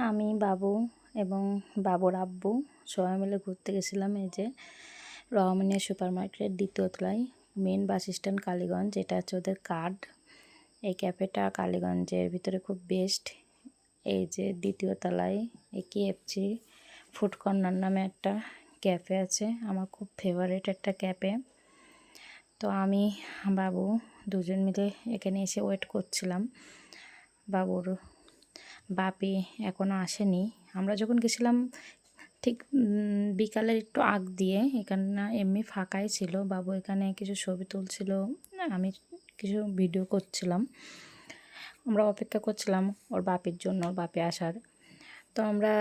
আমি, বাবু এবং বাবুর আব্বু সবাই মিলে ঘুরতে গেছিলাম এই যে রহমানিয়া সুপার মার্কেটের দ্বিতীয় তলায়, মেন বাস স্ট্যান্ড কালীগঞ্জ। এটা হচ্ছে ওদের কার্ড। এই ক্যাফেটা কালীগঞ্জের ভিতরে খুব বেস্ট। এই যে দ্বিতীয় তলায় এই KFC ফুড কর্নার নামে একটা ক্যাফে আছে, আমার খুব ফেভারিট একটা ক্যাফে। তো আমি বাবু দুজন মিলে এখানে এসে ওয়েট করছিলাম। বাবুর বাপি এখনও আসেনি। আমরা যখন গেছিলাম ঠিক বিকালের একটু আগ দিয়ে, এখানে এমনি ফাঁকাই ছিল। বাবু এখানে কিছু ছবি তুলছিল, আমি কিছু ভিডিও করছিলাম। আমরা অপেক্ষা করছিলাম ওর বাপির জন্য, ওর বাপি আসার। তো আমরা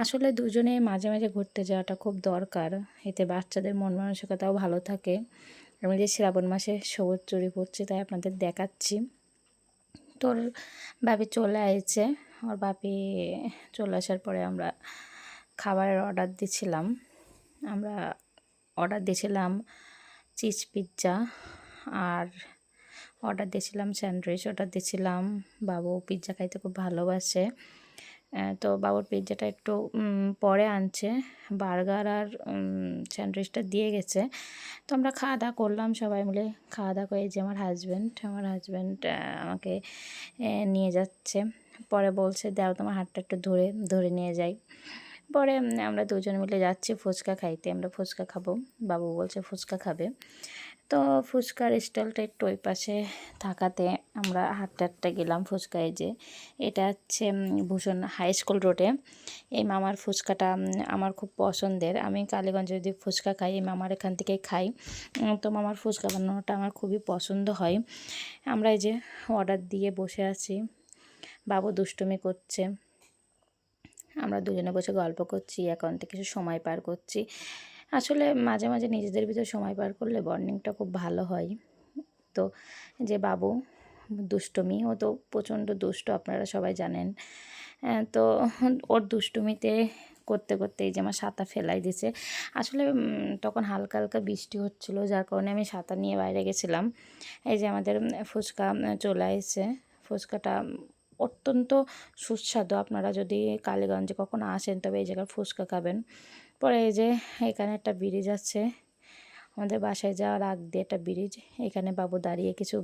আসলে দুজনে মাঝে মাঝে ঘুরতে যাওয়াটা খুব দরকার, এতে বাচ্চাদের মন মানসিকতাও ভালো থাকে। আমি যে শ্রাবণ মাসে সবুজ চুড়ি পরছি তাই আপনাদের দেখাচ্ছি। তোর বাপি চলে আসছে। ওর বাপি চলে আসার পরে আমরা খাবারের অর্ডার দিয়েছিলাম। চিজ পিৎজা, আর অর্ডার দিয়েছিলাম স্যান্ডউইচ অর্ডার দিয়েছিলাম। বাবু পিৎজা খাইতে খুব ভালোবাসে, তো বাবুর পিৎজাটা একটু পরে আনছে, বার্গার আর স্যান্ডউইচটা দিয়ে গেছে। তো আমরা খাওয়া দাওয়া করলাম সবাই মিলে। খাওয়া দাওয়া করে যে আমার হাজব্যান্ড আমাকে নিয়ে যাচ্ছে। পরে বলছে দাও তোমার হাতটা একটু ধরে ধরে নিয়ে যাই। পরে আমরা দুজন মিলে যাচ্ছি ফুচকা খাইতে। আমরা ফুচকা খাবো, বাবু বলছে ফুচকা খাবে। তো ফুচকার স্টলটা একটু ওই পাশে থাকাতে আমরা হাঁটতে হাঁটতে গেলাম ফুচকায়। যে এটা হচ্ছে ভূষণ হাই স্কুল রোডে। এই মামার ফুচকাটা আমার খুব পছন্দের। আমি কালীগঞ্জে যদি ফুচকা খাই এই মামার এখান থেকেই খাই। তো মামার ফুচকা বানানোটা আমার খুবই পছন্দ হয়। আমরা এই যে অর্ডার দিয়ে বসে আছি, বাবু দুষ্টুমি করছে, আমরা দুজনে বসে গল্প করছি, অ্যাকাউন্টে কিছু সময় পার করছি। আসলে মাঝে মাঝে নিজেদের ভিতরে সময় পার করলে বন্ডিংটা খুব ভালো হয়। তো যে বাবু দুষ্টুমি, ও তো প্রচণ্ড দুষ্ট, আপনারা সবাই জানেন। তো ওর দুষ্টুমিতে করতে করতে এই যে আমার ছাতা ফেলাই দিছে। আসলে তখন হালকা হালকা বৃষ্টি হচ্ছিলো, যার কারণে আমি ছাতা নিয়ে বাইরে গেছিলাম। এই যে আমাদের ফুচকা চলে এসেছে। ফুচকাটা অত্যন্ত সুস্বাদু। আপনারা যদি কালীগঞ্জে কখনো আসেন তবে এই জায়গার ফুচকা খাবেন। পরে এই যে এখানে একটা ব্রিজ আছে, আমাদের বাসায় যাওয়ার আগ দিয়ে একটা ব্রিজ, এখানে বাবু দাঁড়িয়ে কিছু